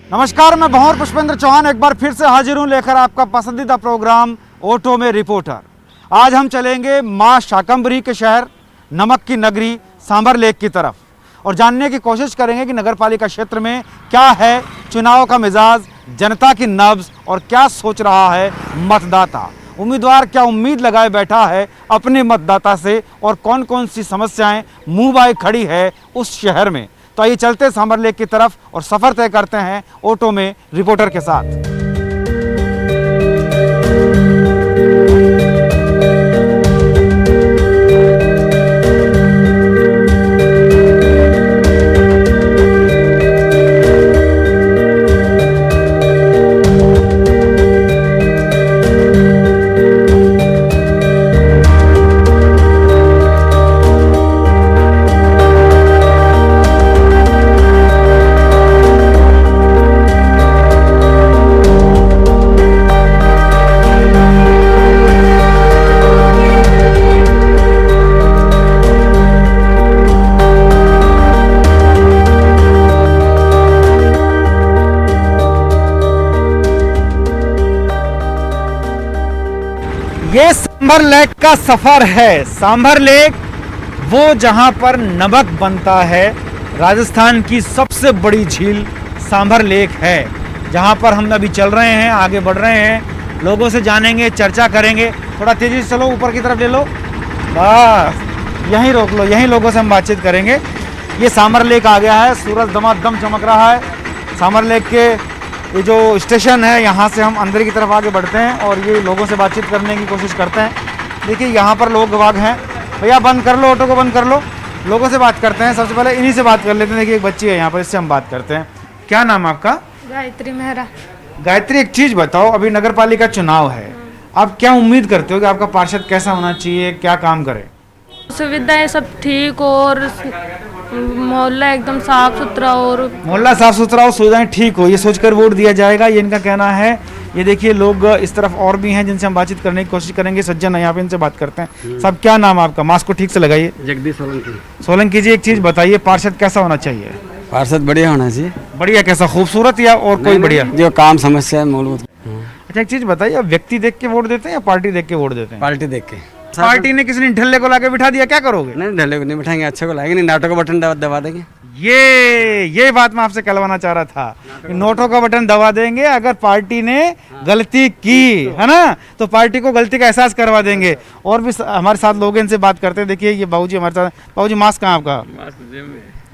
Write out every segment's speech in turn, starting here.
नमस्कार, मैं भंवर पुष्पेंद्र चौहान एक बार फिर से हाजिर हूं लेकर आपका पसंदीदा प्रोग्राम ऑटो में रिपोर्टर। आज हम चलेंगे मां शाकंभरी के शहर, नमक की नगरी सांभर लेक की तरफ और जानने की कोशिश करेंगे कि नगरपालिका क्षेत्र में क्या है चुनाव का मिजाज, जनता की नब्ज और क्या सोच रहा है मतदाता। उम्मीदवार क्या उम्मीद लगाए बैठा है अपने मतदाता से और कौन कौन सी समस्याएं मुंह बाए खड़ी है उस शहर में। तो आइए चलते सांभर लेक की तरफ और सफ़र तय करते हैं ऑटो में रिपोर्टर के साथ। ये सांभर लेक का सफर है। सांभर लेक वो जहां पर नमक बनता है। राजस्थान की सबसे बड़ी झील सांभर लेक है, जहां पर हम अभी चल रहे हैं, आगे बढ़ रहे हैं, लोगों से जानेंगे, चर्चा करेंगे। थोड़ा तेजी से चलो, ऊपर की तरफ ले लो, बस यहीं रोक लो, यहीं लोगों से हम बातचीत करेंगे। ये सांभर लेक आ गया है, सूरज दमादम चमक रहा है। सांभर लेक के ये जो स्टेशन है, यहाँ से हम अंदर की तरफ आगे बढ़ते हैं और ये लोगों से बातचीत करने की कोशिश करते हैं। देखिए यहाँ पर लोग वाग हैं। भैया बंद कर लो, ऑटो को बंद कर लो, लोगों से बात करते हैं। सबसे पहले इन्हीं से बात कर लेते हैं। देखिए एक बच्ची है यहाँ पर, इससे हम बात करते हैं। क्या नाम है आपका? गायत्री मेहरा। गायत्री, एक चीज़ बताओ, अभी नगर पालिका चुनाव है, आप क्या उम्मीद करते हो कि आपका पार्षद कैसा होना चाहिए, क्या काम करे? सुविधाएं सब ठीक और मोहल्ला एकदम साफ सुथरा और मोहल्ला साफ सुथरा हो, सुविधाएं ठीक हो, ये सोचकर वोट दिया जाएगा, ये इनका कहना है। ये देखिए लोग इस तरफ और भी हैं जिनसे हम बातचीत करने की कोशिश करेंगे। सज्जन है यहाँ पे, इनसे बात करते हैं। सब क्या नाम है आपका? मास्क को ठीक से लगाइए। जगदीश सोलंकी। सोलंकी जी, एक चीज बताइए, पार्षद कैसा होना चाहिए? पार्षद बढ़िया होना चाहिए। बढ़िया कैसा, खूबसूरत या और कोई बढ़िया? जो काम समस्या है मूलभूत। अच्छा एक चीज बताइए, आप व्यक्ति देख के वोट देते हैं या पार्टी देख के वोट देते हैं? पार्टी देख के। पार्टी ने किसी ने ढल्ले को लाके बिठा दिया, क्या करोगे? नहीं, ढले को नहीं बिठाएंगे, अच्छे को लाएंगे, नहीं नाटो का बटन दबा देंगे। ये बात मैं आपसे कहलवाना चाह रहा था कि नोटों का बटन दबा देंगे। अगर पार्टी ने गलती की है ना, तो पार्टी को गलती का एहसास करवा देंगे। और भी हमारे साथ लोग, इनसे बात करते हैं। देखिए ये बाबूजी हमारे साथ। बाबूजी मास्क कहाँ आपका?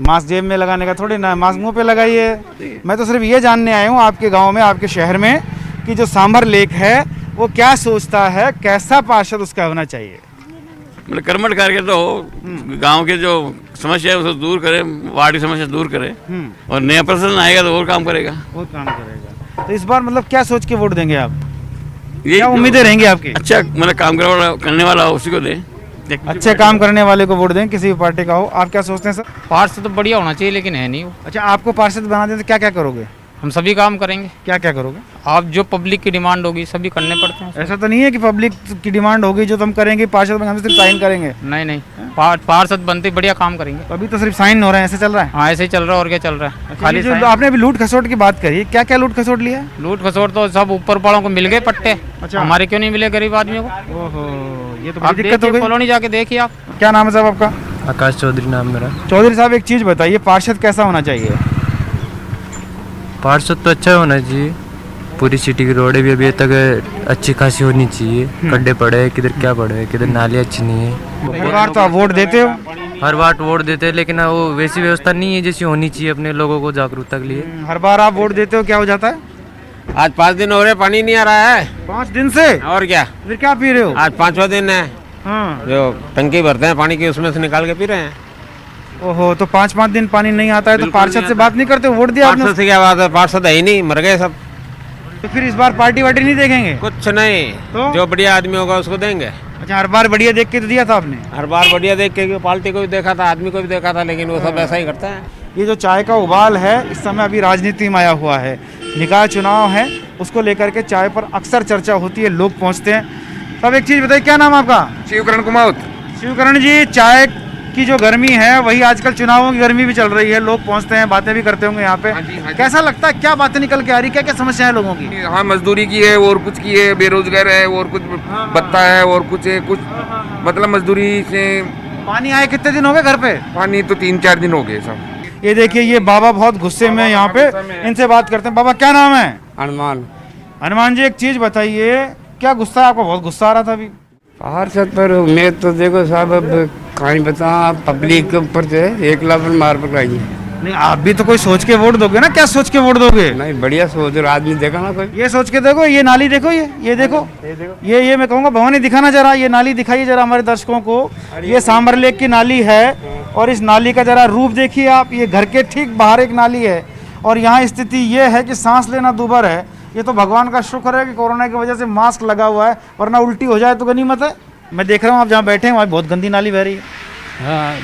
मास्क जेब में लगाने का थोड़ी ना, मास्क मुंह पे लगाइए। मैं तो सिर्फ ये जानने आया हूँ आपके गाँव में, आपके शहर में, कि जो सांभर लेक है वो क्या सोचता है, कैसा पार्षद उसका होना चाहिए? मतलब कर्मठ करके तो गांव के जो समस्या है उसको दूर करे, वार्ड की समस्या दूर करे और नया प्रशासन आएगा तो और काम करेगा। बहुत काम करेगा। तो इस बार मतलब क्या सोच के वोट देंगे आप? ये क्या उम्मीदें रहेंगी आपकी? अच्छा मतलब काम करने वाला हो उसी को दे। अच्छे काम करने वाले को वोट दें, किसी भी पार्टी का हो। आप क्या सोचते हैं सर? पार्षद तो बढ़िया होना चाहिए, लेकिन है नहीं वो। अच्छा, आपको पार्षद बना दें तो क्या क्या करोगे? हम सभी काम करेंगे। क्या क्या करोगे? आप जो पब्लिक की डिमांड होगी सभी करने पड़ते हैं। ऐसा तो नहीं है कि पब्लिक की डिमांड होगी जो तुम करेंगे, पार्षद में हम सिर्फ साइन करेंगे? नहीं नहीं, पार्षद बनते बढ़िया काम करेंगे। तो अभी तो सिर्फ साइन हो रहे हैं, ऐसे चल रहा है? हाँ ऐसे ही चल रहा है, और क्या चल रहा है। खाली जो आपने अभी लूट खसोट की बात करी, क्या क्या लूट खसोट लिया है? लूट खसोट तो सब ऊपर वालों को मिल गए पट्टे। अच्छा, हमारे क्यों नहीं मिले गरीब आदमियों को? ओहो, ये तो आप बड़ी दिक्कत हो गई। कॉलोनी जाके देखिए आप। क्या नाम है साहब आपका? आकाश चौधरी नाम मेरा। चौधरी साहब, एक चीज बताइए, पार्षद कैसा होना चाहिए? पार्षद तो अच्छा होना चाहिए। पूरी सिटी की रोडें भी अभी तक अच्छी खासी होनी चाहिए। गड्ढे पड़े हैं, किधर क्या पड़े हैं, किधर नाली अच्छी नहीं है। हर बार तो आप वोट देते हो? हर बार वोट देते हैं, लेकिन वो वैसी व्यवस्था नहीं है जैसी होनी चाहिए अपने लोगों को जागरूकता के लिए। हर बार आप वोट देते हो, क्या हो जाता है? आज 5 दिन हो रहे, पानी नहीं आ रहा है। 5 दिन से? और क्या, फिर क्या पी रहे हो? आज 5वां दिन है। हाँ। जो टंकी भरते हैं पानी की, उसमें से निकाल के पी रहे हैं। ओहो, तो 5-5 दिन पानी नहीं आता है तो पार्षद से बात नहीं करते? वोट दिया आपने? पार्षद से क्या बात है, पार्षद है ही नहीं, मर गए सब। तो फिर इस बार पार्टी वार्टी नहीं देखेंगे? कुछ नहीं, तो जो बढ़िया आदमी होगा उसको देंगे। अच्छा, हर बार बढ़िया देख के तो दिया था आपने? हर बार बढ़िया देख के, पार्टी को भी देखा था, आदमी को भी देखा था, लेकिन वो सब ऐसा ही करता है। ये जो चाय का उबाल है, इस समय अभी राजनीति में आया हुआ है। निकाय चुनाव है, उसको लेकर के चाय पर अक्सर चर्चा होती है, लोग पहुंचते हैं। सब एक चीज बताइए, क्या नाम आपका? शिवकरण कुमार। शिवकरण जी, चाय की जो गर्मी है वही आजकल चुनावों की गर्मी भी चल रही है, लोग पहुंचते हैं, बातें भी करते होंगे यहाँ पे। कैसा लगता है, क्या बातें निकल के आ रही, क्या क्या समस्या है लोगों की? हाँ, मजदूरी की है और कुछ की है, बेरोजगार है और कुछ भत्ता है और कुछ है, कुछ मतलब मजदूरी से। पानी आए कितने दिन हो गए घर पे? पानी तो 3-4 दिन हो गए सब। ये देखिए, ये बाबा बहुत गुस्से में यहाँ पे, इनसे बात करते हैं। बाबा क्या नाम है? हनुमान। हनुमान जी, एक चीज बताइए, क्या गुस्सा है आपको? बहुत गुस्सा आ रहा था अभी। पार्षद पर मैं तो देखो साहब, अब कहीं बता, पब्लिक के ऊपर से 1 लाख मार पकड़ाई। नहीं, आप भी तो कोई सोच के वोट दोगे ना, क्या सोच के वोट दोगे? नहीं, बढ़िया सोच रहा आदमी, देखा ना कोई। ये सोच के देखो, ये नाली देखो, ये देखो, ये मैं कहूँगा भवानी दिखाना जरा, ये नाली दिखाइए जरा हमारे दर्शकों को। ये सांभर लेक की नाली है और इस नाली का जरा रूप देखिए आप। ये घर के ठीक बाहर एक नाली है और यहाँ स्थिति ये है कि सांस लेना दूभर है। ये तो भगवान का शुक्र है कि कोरोना की वजह से मास्क लगा हुआ है, वरना उल्टी हो जाए तो गनीमत है। मैं देख रहा हूँ आप जहाँ बैठे हैं वहाँ बहुत गंदी नाली बह रही है। हाँ,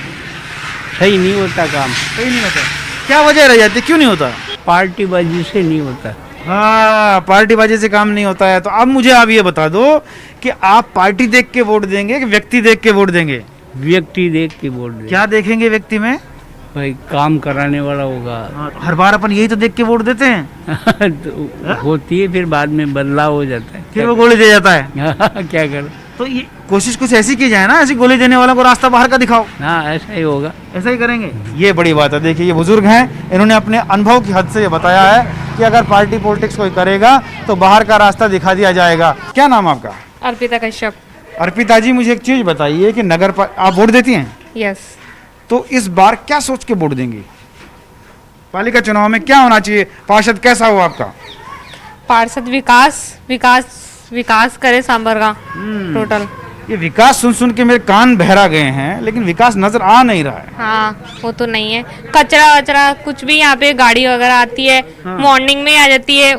सही नहीं होता काम। सही नहीं होता, क्या वजह रह जाती, क्यों नहीं होता? पार्टी बाजी से नहीं होता। हाँ, पार्टीबाजी से काम नहीं होता है। तो अब मुझे आप ये बता दो कि आप पार्टी देख के वोट देंगे कि व्यक्ति देख के वोट देंगे? व्यक्ति देख के वोट दे। क्या देखेंगे व्यक्ति में? भाई काम कराने वाला होगा। हर बार अपन यही तो देख के वोट देते हैं। तो होती है, फिर बाद में बदलाव हो जाता है। फिर वो गोली दे जाता है। क्या कर। तो ये कोशिश कुछ ऐसी की जाए ना, ऐसी गोली देने वालों को रास्ता बाहर का दिखाओ। हाँ, ऐसा ही होगा। ऐसा ही करेंगे, ये बड़ी बात है। देखिए, ये बुजुर्ग हैं, इन्होंने अपने अनुभव की हद से ये बताया है कि अगर पार्टी पॉलिटिक्स कोई करेगा तो बाहर का रास्ता दिखा दिया जाएगा। क्या नाम आपका? अर्पिता कश्यप। अर्पिता जी, मुझे एक चीज बताइए कि आप वोट देती हैं? यस। तो इस बार क्या सोच के वोट देंगी? पालिका चुनाव में क्या होना चाहिए? पार्षद कैसा हो आपका? पार्षद विकास करे सांभर का टोटल। ये विकास सुन सुन के मेरे कान बहरा गए हैं, लेकिन विकास नजर आ नहीं रहा है। हाँ, वो तो नहीं है। कचरा वचरा कुछ भी, यहाँ पे गाड़ी वगैरह आती है, मॉर्निंग में आ जाती है,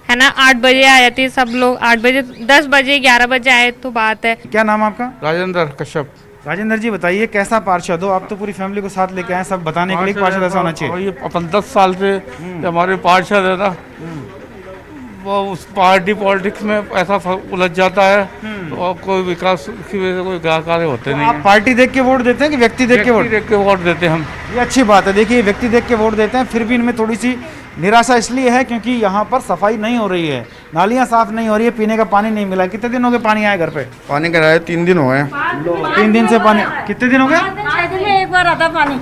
है ना, 8 बजे आ जाती है। सब लोग 8 बजे, 10 बजे, 11 बजे आए तो बात है। क्या नाम आपका? राजेंद्र कश्यप। राजेंद्र जी, बताइए कैसा पार्षद हो आप? तो पूरी फैमिली को साथ लेके आए, सब बताने के लिए पार्षद ऐसा होना चाहिए। ये अपन 10 साल से हमारे पार्षद है ना, वो उस पार्टी पॉलिटिक्स में ऐसा उलझ जाता है तो कोई विकास की वजह से कोई कार्य होते नहीं आप पार्टी देख के वोट देते हैं कि व्यक्ति देख के वोट? देख के वोट देते हैं हम। ये अच्छी बात है। देखिए, व्यक्ति देख के वोट देते हैं, फिर भी इनमें थोड़ी सी निराशा इसलिए है क्योंकि यहाँ पर सफाई नहीं हो रही है, नालियाँ साफ नहीं हो रही है, पीने का पानी नहीं मिला। कितने दिन हो गए पानी आए घर पे? पानी का आया 3 दिन हो गए। 3 दिन से पानी? कितने दिन हो गए? 6 दिन में एक बार आता है पानी।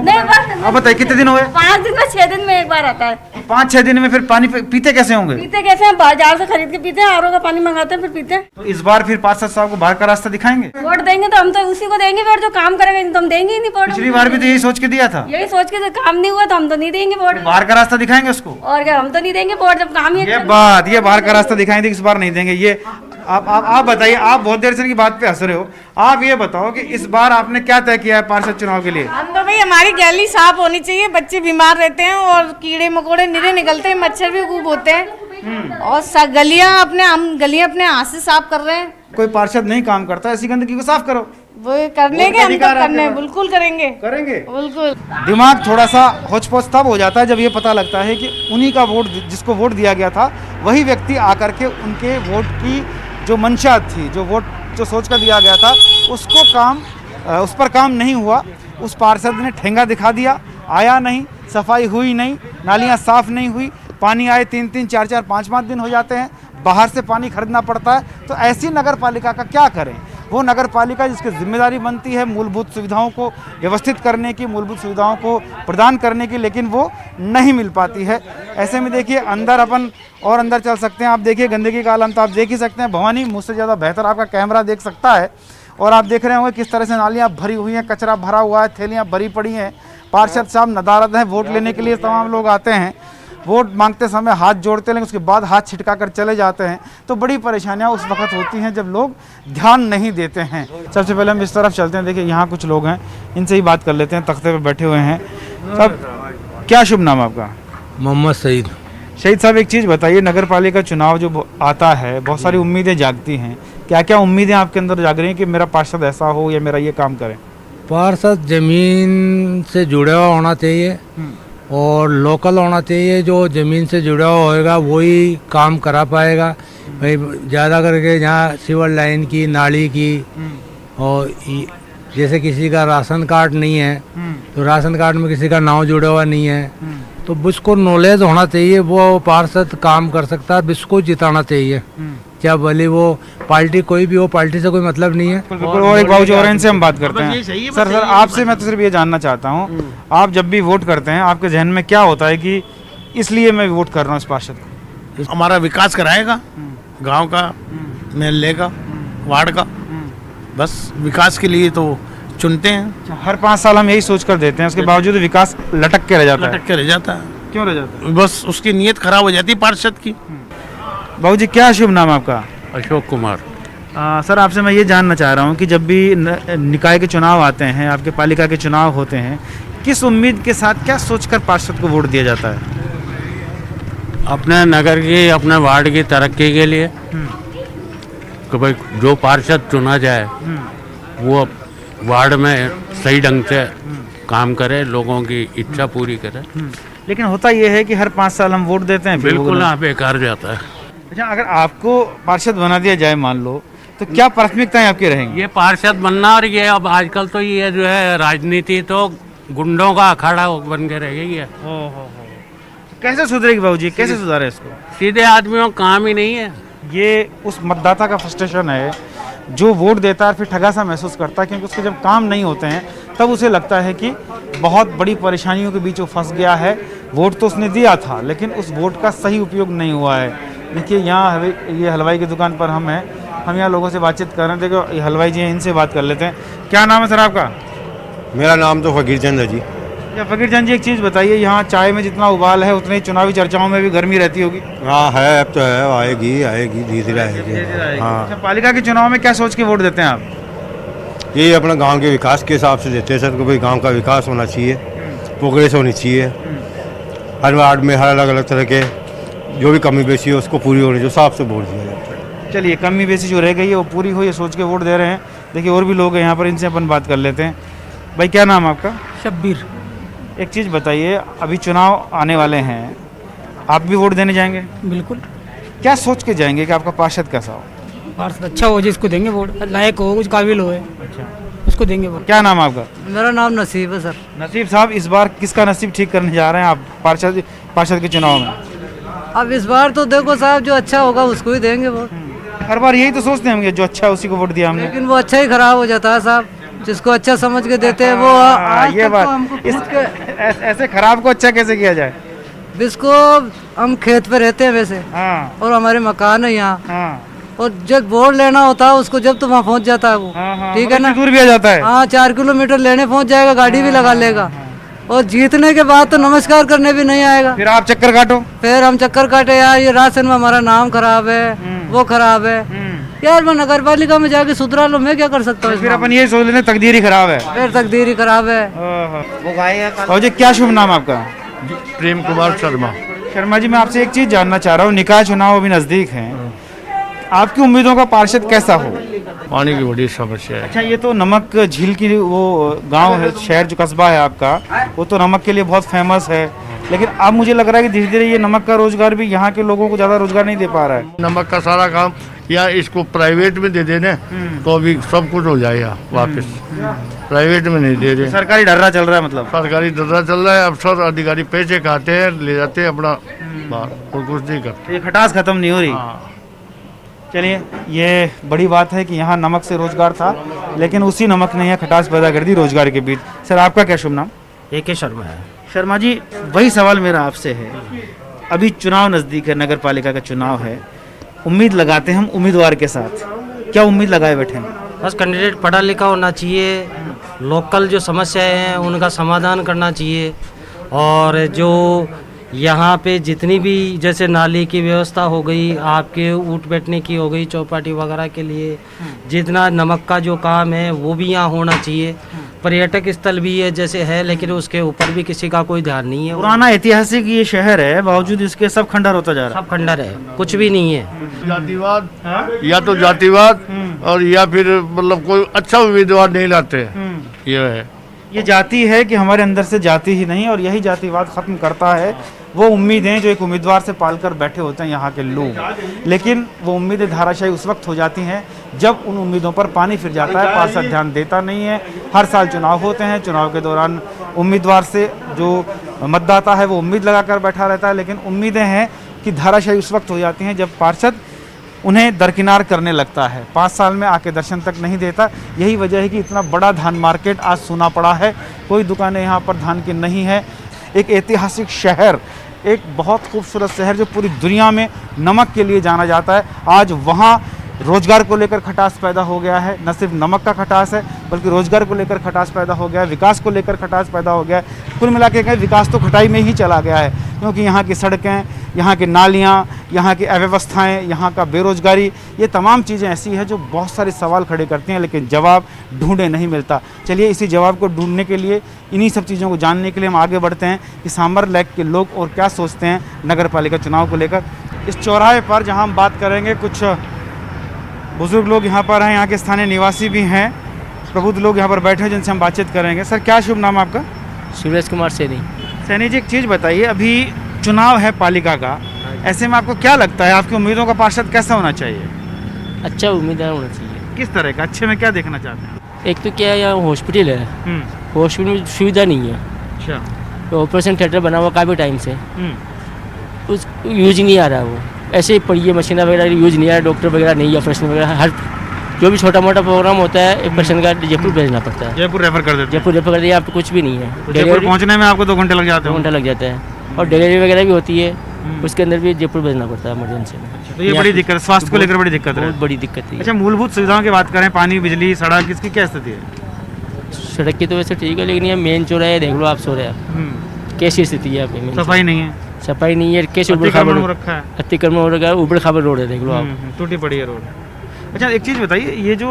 नहीं, अब बताइए कितने दिन हो गए? 5 दिन में 6 दिन में एक बार आता है। 5-6 दिन में फिर पानी पीते कैसे होंगे? पीते कैसे हैं? बाजार से खरीद के पीते हैं, आरओ का पानी मंगाते हैं फिर पीते हैं। तो इस बार फिर पार्षद साहब को बाहर का रास्ता दिखाएंगे? वोट देंगे तो हम तो उसी को देंगे वोट, जो काम करेगा, नहीं तो हम देंगे ही नहीं वोट। पिछली बार भी तो यही सोच के दिया था। यही सोच के, काम नहीं हुआ तो हम तो नहीं देंगे वोट। बाहर का रास्ता दिखाएंगे उसको? और क्या, हम तो नहीं देंगे वोट जब काम ही ये बाहर का रास्ता दिखाएंगे, इस बार नहीं देंगे। ये आप बताइए, आप बहुत देर से इनकी बात पे हंस रहे हो, आप ये बताओ कि इस बार आपने क्या तय किया है पार्षद चुनाव के लिए? हम तो भाई, हमारी गली साफ होनी चाहिए, बच्चे बीमार रहते हैं और कीड़े मकोड़े निरे निकलते हैं, मच्छर भी खूब होते हैं और गलियां अपने हाथ से साफ कर रहे हैं। कोई पार्षद नहीं काम करता, ऐसी गंदगी को साफ करो। वो करने के, हम तो करने बिल्कुल करेंगे। बिल्कुल। दिमाग थोड़ा सा होच-पोच तब हो जाता है जब ये पता लगता है कि उन्हीं का वोट, जिसको वोट दिया गया था, वही व्यक्ति आकर के उनके वोट की जो मंशा थी, जो सोच कर दिया गया था, उस पर काम नहीं हुआ। उस पार्षद ने ठेंगा दिखा दिया, आया नहीं, सफाई हुई नहीं, नालियाँ साफ नहीं हुई, पानी आए 3-3, 4-4, 5-5 दिन हो जाते हैं, बाहर से पानी खरीदना पड़ता है। तो ऐसी नगर पालिका का क्या करें? वो नगर पालिका जिसकी जिम्मेदारी बनती है मूलभूत सुविधाओं को व्यवस्थित करने की, मूलभूत सुविधाओं को प्रदान करने की, लेकिन वो नहीं मिल पाती है। ऐसे में देखिए, अंदर अपन और अंदर चल सकते हैं। आप देखिए, गंदगी का आलम तो आप देख ही सकते हैं। भवानी, मुझसे ज़्यादा बेहतर आपका कैमरा देख सकता है। और आप देख रहे होंगे किस तरह से नालियाँ भरी हुई हैं, कचरा भरा हुआ है, थैलियाँ भरी पड़ी हैं। पार्षद साहब नदारद हैं, वोट लेने के लिए तमाम लोग आते हैं, वोट मांगते समय हाथ जोड़ते हैं, लेकिन उसके बाद हाथ छिटका कर चले जाते हैं। तो बड़ी परेशानियां उस वक्त होती हैं जब लोग ध्यान नहीं देते हैं। सबसे पहले हम इस तरफ चलते हैं। देखिए, यहाँ कुछ लोग हैं, इनसे ही बात कर लेते हैं, तख्ते पे बैठे हुए हैं। सब क्या शुभ नाम आपका? मोहम्मद सईद। शहीद साहब, एक चीज़ बताइए, नगर पालिका चुनाव जो आता है, बहुत सारी उम्मीदें जागती हैं। क्या क्या उम्मीदें आपके अंदर जाग रही हैं कि मेरा पार्षद ऐसा हो या मेरा ये काम करे? पार्षद जमीन से जुड़ा हुआ होना चाहिए और लोकल होना चाहिए। जो ज़मीन से जुड़ा हुआ होएगा वही काम करा पाएगा। भाई ज़्यादा करके यहाँ सीवर लाइन की, नाली की और जैसे किसी का राशन कार्ड नहीं है तो राशन कार्ड में किसी का नाम जुड़ा हुआ नहीं है, तो उसको नॉलेज होना चाहिए, वो पार्षद काम कर सकता है, उसको जिताना चाहिए। क्या भले वो पार्टी कोई भी हो, पार्टी से कोई मतलब नहीं है। बिल्कुल। और एक बाबूजी और इनसे हम बात करते हैं। सर आपसे मैं तो सिर्फ ये जानना चाहता हूँ, आप जब भी वोट करते हैं आपके जहन में क्या होता है कि इसलिए मैं वोट कर रहा हूँ इस पार्षद को? हमारा विकास कराएगा, गांव का, मोहल्ले का, वार्ड का, बस विकास के लिए तो चुनते हैं। हर 5 साल हम यही सोच कर देते हैं, उसके बावजूद विकास लटक के रह जाता है। लटक के रह जाता है। क्यों रह जाता है? बस उसकी नीयत खराब हो जाती है पार्षद की। बाबूजी क्या शुभ नाम है आपका? अशोक कुमार। सर आपसे मैं ये जानना चाह रहा हूँ कि जब भी निकाय के चुनाव आते हैं, आपके पालिका के चुनाव होते हैं, किस उम्मीद के साथ, क्या सोचकर पार्षद को वोट दिया जाता है? अपने नगर की, अपने वार्ड की तरक्की के लिए कि भाई जो पार्षद चुना जाए वो वार्ड में सही ढंग से काम करे, लोगों की इच्छा पूरी करे। लेकिन होता ये है कि हर 5 साल हम वोट देते हैं, बिल्कुल ना बेकार जाता है। अच्छा, अगर आपको पार्षद बना दिया जाए मान लो, तो क्या प्राथमिकताएं आपकी रहेंगी? ये पार्षद बनना, और ये अब आजकल तो ये जो है राजनीति तो गुंडों का अखाड़ा बन के रह गई है। कैसे सुधरेगी बाबूजी, कैसे सुधारे इसको? सीधे आदमियों का काम ही नहीं है। ये उस मतदाता का फ्रस्ट्रेशन है जो वोट देता है और फिर ठगा सा महसूस करता है, क्योंकि उसके जब काम नहीं होते हैं तब उसे लगता है कि बहुत बड़ी परेशानियों के बीच वो फंस गया है। वोट तो उसने दिया था लेकिन उस वोट का सही उपयोग नहीं हुआ है। देखिए यहाँ ये हलवाई की दुकान पर हम यहाँ लोगों से बातचीत कर रहे हैं। देखो ये हलवाई जी हैं, इनसे बात कर लेते हैं। क्या नाम है सर आपका? मेरा नाम तो फकीर चंद है जी। या फकीर चंद जी, एक चीज़ बताइए, यहाँ चाय में जितना उबाल है उतनी चुनावी चर्चाओं में भी गर्मी रहती होगी? हाँ है, अब तो है, आएगी धीरे धीरे आएगी। हाँ। अच्छा, पालिका के चुनाव में क्या सोच के वोट देते हैं आप? ये अपना गांव के विकास के हिसाब से देते हैं सर, को भाई गांव का विकास होना चाहिए, प्रोग्रेस होनी चाहिए। हर वार्ड में हर अलग अलग तरह के जो भी कमी बेसी है उसको पूरी होने जो हिसाब से वोट दिया जाता है। चलिए, कमी बेसी जो रह गई है वो पूरी हो, ये सोच के वोट दे रहे हैं। देखिए और भी लोग हैं यहाँ पर, इनसे अपन बात कर लेते हैं। भाई क्या नाम है आपका? शब्बीर। एक चीज़ बताइए, अभी चुनाव आने वाले हैं, आप भी वोट देने जाएंगे? बिल्कुल। क्या सोच के जाएंगे कि आपका पार्षद कैसा हो? पार्षद अच्छा हो जिसको देंगे वोट, लायक हो, कुछ काबिल हो, अच्छा उसको देंगे वोट। क्या नाम है आपका? मेरा नाम नसीब है सर। नसीब साहब, इस बार किसका नसीब ठीक करने जा रहे हैं आप पार्षद के चुनाव में? अब इस बार तो देखो साहब, जो अच्छा होगा उसको ही देंगे वोट। हर बार यही तो सोचते हैं हम कि जो अच्छा है उसी को वोट दिया हमने, लेकिन वो अच्छा ही खराब हो जाता है साहब। जिसको अच्छा समझ के देते हैं वो ये बात, ऐसे खराब को अच्छा कैसे किया जाए? जिसको हम खेत पे रहते हैं वैसे, और हमारे मकान है यहाँ, और जब वोट लेना होता है उसको जब तो वहाँ पहुँच जाता है वो, ठीक है ना, दूर भी आ जाता है। हाँ, 4 किलोमीटर लेने पहुँच जाएगा, गाड़ी भी लगा लेगा, और जीतने के बाद तो नमस्कार करने भी नहीं आएगा। फिर आप चक्कर काटो। फिर हम चक्कर काटे, यार ये राशन में हमारा नाम खराब है, वो खराब है। यार मैं नगर पालिका में जाके सुधरा लो, मैं क्या कर सकता हूँ? फिर अपन ये सोच लेते तकदीर ही खराब है। फिर तकदीर ही खराब है। और जी क्या शुभ नाम आपका? प्रेम कुमार शर्मा। शर्मा जी, मैं आपसे एक चीज जानना चाह रहा हूँ, निकाय चुनाव अभी नजदीक हैं, आपकी उम्मीदों का पार्षद कैसा हो? पानी की बड़ी समस्या है। अच्छा, ये तो नमक झील की वो गांव है, शहर जो कस्बा है आपका, वो तो नमक के लिए बहुत फेमस है, लेकिन अब मुझे लग रहा है कि धीरे धीरे ये नमक का रोजगार भी यहाँ के लोगों को ज़्यादा रोजगार नहीं दे पा रहा है। नमक का सारा काम या इसको प्राइवेट में दे देने तो अभी सब कुछ हो जाएगा वापस। प्राइवेट में नहीं दे रहे, सरकारी डर्रा चल रहा है, मतलब सरकारी दर्रा चल रहा है। अफसर अधिकारी पैसे खाते हैं, ले जाते हैं अपना बाहर, और कुछ नहीं करते। ये खटास खत्म नहीं हो रही। चलिए, ये बड़ी बात है कि यहाँ नमक से रोजगार था, लेकिन उसी नमक ने यहाँ खटास पैदा कर दी रोजगार के बीच। सर आपका क्या शुभ नाम? AK शर्मा है। शर्मा जी, वही सवाल मेरा आपसे है, अभी चुनाव नज़दीक है, नगर पालिका का चुनाव है, उम्मीद लगाते हैं हम उम्मीदवार के साथ, क्या उम्मीद लगाए बैठे हैं? बस कैंडिडेट पढ़ा लिखा होना चाहिए, लोकल जो समस्याएं हैं उनका समाधान करना चाहिए, और जो यहाँ पे जितनी भी जैसे नाली की व्यवस्था हो गई, आपके उठ बैठने की हो गई, चौपाटी वगैरह के लिए, जितना नमक का जो काम है वो भी यहाँ होना चाहिए। पर्यटक स्थल भी है जैसे है, लेकिन उसके ऊपर भी किसी का कोई ध्यान नहीं है। पुराना ऐतिहासिक ये शहर है, बावजूद इसके सब खंडर होता जा रहा है। सब खंडर है, कुछ भी नहीं है। जातिवाद, या तो जातिवाद और या फिर मतलब कोई अच्छा उम्मीदवार नहीं लाते, ये है। ये जाति है कि हमारे अंदर से जाति ही नहीं, और यही जातिवाद खत्म करता है वो उम्मीदें जो एक उम्मीदवार से पालकर बैठे होते हैं यहाँ के लोग, लेकिन वो उम्मीदें धाराशायी उस वक्त हो जाती हैं जब उन उम्मीदों पर पानी फिर जाता है, पार्षद ध्यान देता नहीं है। हर साल चुनाव होते हैं, चुनाव के दौरान उम्मीदवार से जो मतदाता है वो उम्मीद लगाकर बैठा रहता है, लेकिन उम्मीदें हैं कि धाराशायी उस वक्त हो जाती हैं जब पार्षद उन्हें दरकिनार करने लगता है, 5 साल में आके दर्शन तक नहीं देता। यही वजह है कि इतना बड़ा धान मार्केट आज सूना पड़ा है, कोई दुकानें यहाँ पर धान की नहीं है। एक ऐतिहासिक शहर, एक बहुत खूबसूरत शहर जो पूरी दुनिया में नमक के लिए जाना जाता है, आज वहाँ रोजगार को लेकर खटास पैदा हो गया है। न सिर्फ नमक का खटास है बल्कि रोजगार को लेकर खटास पैदा हो गया है, विकास को लेकर खटास पैदा हो गया है। कुल मिला के कहें विकास तो खटाई में ही चला गया है, क्योंकि यहाँ की सड़कें, यहाँ की नालियाँ, यहाँ की अव्यवस्थाएं, यहाँ का बेरोजगारी, ये तमाम चीज़ें ऐसी हैं जो बहुत सारे सवाल खड़े करती हैं, लेकिन जवाब ढूंढे नहीं मिलता। चलिए इसी जवाब को ढूंढने के लिए, इन्हीं सब चीज़ों को जानने के लिए हम आगे बढ़ते हैं कि सांभर लेक के लोग और क्या सोचते हैं नगर पालिका चुनाव को लेकर। इस चौराहे पर जहाँ हम बात करेंगे, कुछ बुजुर्ग लोग यहाँ पर हैं, यहाँ के स्थानीय निवासी भी हैं, प्रबुद्ध लोग यहाँ पर बैठे हैं जिनसे हम बातचीत करेंगे। सर क्या शुभ नाम आपका? सूरज कुमार सैनी। सैनी जी, एक चीज़ बताइए, अभी चुनाव है पालिका का, ऐसे में आपको क्या लगता है आपकी उम्मीदों का पार्षद कैसा होना चाहिए? अच्छा उम्मीदवार होना चाहिए। किस तरह का? अच्छे में क्या देखना चाहते हैं? एक तो क्या यहाँ हॉस्पिटल है, हॉस्पिटल में सुविधा नहीं है। अच्छा। तो ऑपरेशन थिएटर बना हुआ काफ़ी टाइम से, उस यूज नहीं आ रहा, वो ऐसे ही पड़ी है, मशीन वगैरह यूज नहीं आ रहा, डॉक्टर वगैरह नहीं है, ऑपरेशन वगैरह हर जो भी छोटा मोटा प्रोग्राम होता है एक पेशेंट का जयपुर भेजना पड़ता है। जयपुर रेफर कर देते हैं? जयपुर रेफर कर दिया, यहाँ पे कुछ भी नहीं है। तो जयपुर पहुँचने में आपको 2 घंटे लग जाते हैं? 2 घंटा लग जाता है, और डिलीवरी वगैरह भी होती है, उसके अंदर भी जयपुर भेजना पड़ता है इमरजेंसी में। तो ये बड़ी दिक्कत, स्वास्थ्य को लेकर बड़ी दिक्कत है। बहुत बड़ी दिक्कत है। अच्छा, मूलभूत सुविधाओं की बात करें, पानी, बिजली, सड़क, इसकी क्या स्थिति है? सड़क की तो वैसे ठीक है, लेकिन ये मेन चौराहा देख लो आप, चौराहा कैसी स्थिति है यहाँ पे? सफाई नहीं है? सफाई नहीं है, कैसे अतिक्रमण हो रखा है? अतिक्रमण हो रखा है, उबड़ खाबड़ रोड है, देख लो आप, टूटी पड़ी है रोड। अच्छा, एक चीज़ बताइए, ये जो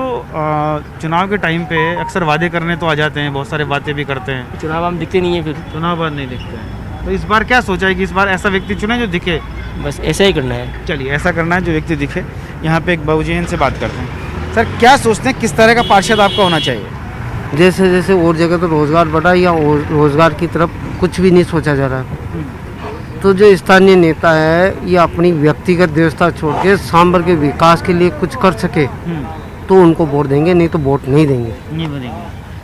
चुनाव के टाइम पे अक्सर वादे करने तो आ जाते हैं, बहुत सारे बातें भी करते हैं, चुनाव हम दिखते नहीं है, फिर चुनाव बाद नहीं दिखते हैं, तो इस बार क्या सोचा है कि इस बार ऐसा व्यक्ति चुने जो दिखे? बस ऐसा ही करना है। चलिए ऐसा करना है जो व्यक्ति दिखे। यहाँ पे एक बाबूजी हैं, इनसे बात करते हैं। सर क्या सोचते हैं किस तरह का पार्षद आपका होना चाहिए? जैसे जैसे और जगह तो रोजगार बढ़ा, या रोजगार की तरफ कुछ भी नहीं सोचा जा रहा, तो जो स्थानीय नेता है ये अपनी व्यक्तिगत व्यवस्था छोड़ के सांभर के विकास के लिए कुछ कर सके तो उनको वोट देंगे, नहीं तो वोट नहीं देंगे। नहीं देंगे।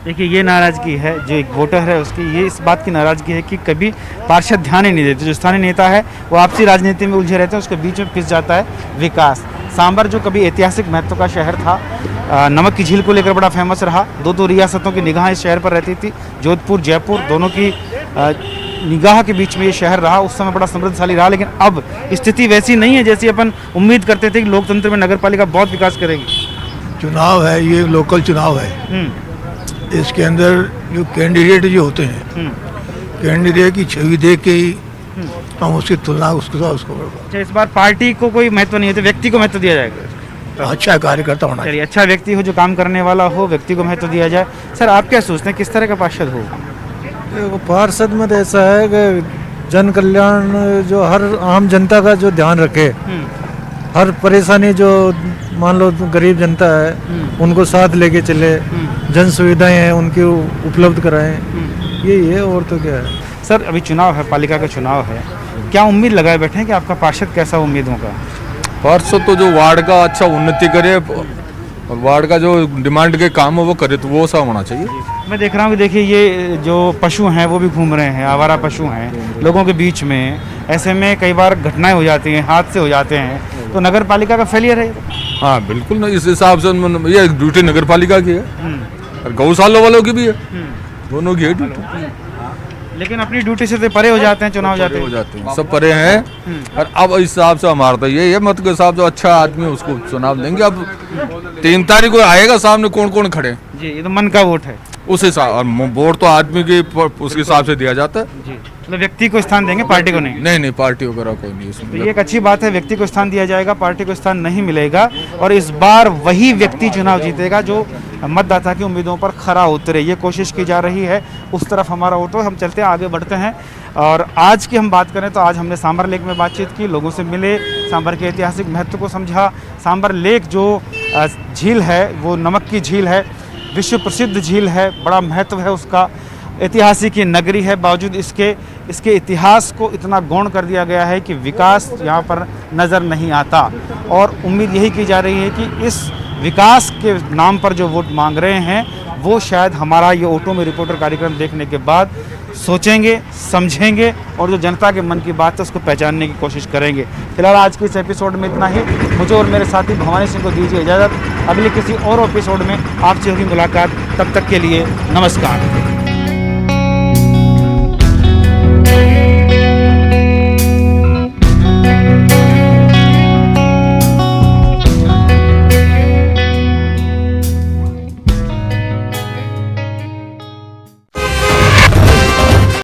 देखिए ये नाराज़गी है, जो एक वोटर है उसकी ये इस बात की नाराज़गी है कि कभी पार्षद ध्यान ही नहीं देते। जो स्थानीय नेता है वो आपसी राजनीति में उलझे रहते हैं, उसके बीच में पिस जाता है विकास। सांभर जो कभी ऐतिहासिक महत्व का शहर था, नमक की झील को लेकर बड़ा फेमस रहा, 2 रियासतों की निगाह इस शहर पर रहती थी, जोधपुर जयपुर दोनों की निगाह के बीच में ये शहर रहा, उस समय बड़ा समृद्धशाली रहा। लेकिन अब स्थिति वैसी नहीं है जैसी अपन उम्मीद करते थे कि लोकतंत्र में नगर पालिका बहुत विकास करेगी। चुनाव है, ये लोकल चुनाव है, इसके अंदर जो कैंडिडेट जो होते हैं, कैंडिडेट की छवि देख के ही हम उसकी तुलना उसको। इस बार पार्टी को कोई महत्व नहीं है, तो व्यक्ति को महत्व दिया जाएगा? अच्छा कार्यकर्ता होना चाहिए, अच्छा व्यक्ति हो, जो काम करने वाला हो, व्यक्ति को महत्व दिया जाए। सर आप क्या सोचते हैं किस तरह का पार्षद हो? पार्षद में तो ऐसा है कि जन कल्याण, जो हर आम जनता का जो ध्यान रखे, हर परेशानी जो मान लो गरीब जनता है उनको साथ लेके चले, जन सुविधाएं हैं उनकी उपलब्ध कराएं, यही है, और तो क्या है। सर अभी चुनाव है, पालिका का चुनाव है, क्या उम्मीद लगाए बैठे हैं कि आपका पार्षद कैसा उम्मीदों का? पार्षद तो जो वार्ड का अच्छा उन्नति करे और वार्ड का जो डिमांड के काम है वो करे, तो वो सब होना चाहिए। मैं देख रहा हूँ कि देखिए ये जो पशु हैं वो भी घूम रहे हैं, आवारा पशु हैं लोगों के बीच में, ऐसे में कई बार घटनाएं हो जाती हैं, हादसे हो जाते हैं, तो नगर पालिका का फेलियर है। हाँ बिल्कुल ना, इस हिसाब से ये ड्यूटी नगर पालिका की है और गौशाला वालों की भी है, दोनों की है ड्यूटी। लेकिन अपनी ड्यूटी से तो परे हो जाते हैं, चुनाव जाते हैं, सब परे हैं। और अब इस हिसाब से हमारा तो ये मत के हिसाब से अच्छा आदमी उसको चुनाव देंगे। अब 3 तारीख को आएगा सामने कौन कौन खड़े जी, ये तो मन का वोट है उस हिसाब, और वोट तो आदमी के उसके हिसाब से दिया जाता है जी। मतलब व्यक्ति को स्थान देंगे, पार्टी को नहीं? नहीं पार्टी वगैरह कोई नहीं इसमें। तो ये एक अच्छी बात है, व्यक्ति को स्थान दिया जाएगा, पार्टी को स्थान नहीं मिलेगा, और इस बार वही व्यक्ति चुनाव जीतेगा जो मतदाता की उम्मीदों पर खरा उतरे। ये कोशिश की जा रही है, उस तरफ हमारा वोट है। हम चलते हैं, आगे बढ़ते हैं। और आज की हम बात करें तो आज हमने सांभर लेक में बातचीत की, लोगों से मिले, सांभर के ऐतिहासिक महत्व को समझा। सांभर लेक जो झील है वो नमक की झील है, विश्व प्रसिद्ध झील है, बड़ा महत्व है उसका, ऐतिहासिक ये नगरी है, बावजूद इसके इसके इतिहास को इतना गौण कर दिया गया है कि विकास यहाँ पर नज़र नहीं आता। और उम्मीद यही की जा रही है कि इस विकास के नाम पर जो वोट मांग रहे हैं वो शायद हमारा ये ऑटो में रिपोर्टर कार्यक्रम देखने के बाद सोचेंगे, समझेंगे और जो जनता के मन की बात है उसको पहचानने की कोशिश करेंगे। फिलहाल आज के इस एपिसोड में इतना ही। मुझे और मेरे साथी भवानी सिंह को दीजिए इजाज़त। अगले किसी और एपिसोड में आपसे होगी मुलाकात। तब तक के लिए नमस्कार।